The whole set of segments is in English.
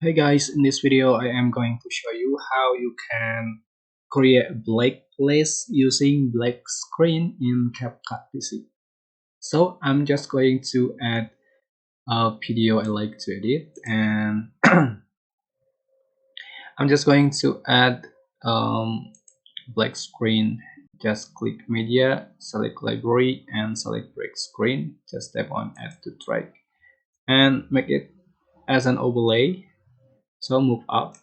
Hey guys, in this video I am going to show you how you can create a black place using black screen in CapCut PC. So I'm just going to add a video I like to edit, and I'm just going to add black screen. Just click media, select library and select black screen. Just tap on add to track and make it as an overlay. So move up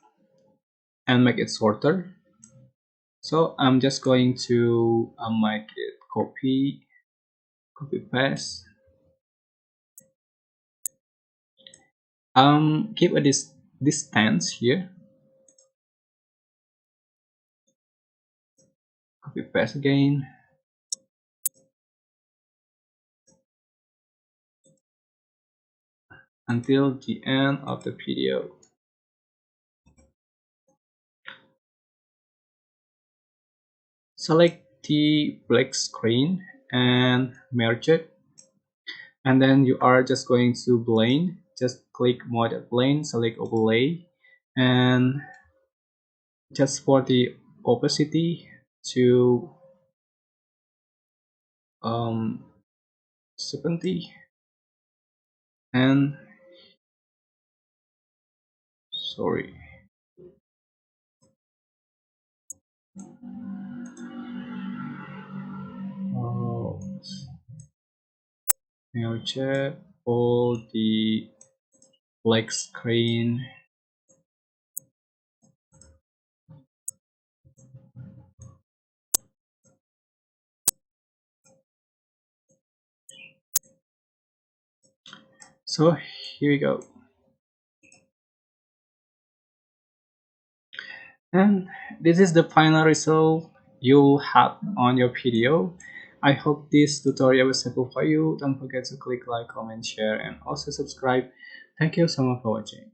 and make it shorter. So I'm just going to make it copy paste. Keep a distance here. Copy paste again. Until the end of the video. Select the black screen and merge it. And then you are just going to blend. Just click mode blend, select overlay, and just for the opacity to 70, and sorry, oh, now check all the black screen. So here we go, and this is the final result you'll have on your video. I hope this tutorial was helpful for you. Don't forget to click like, comment, share, and also subscribe. Thank you so much for watching.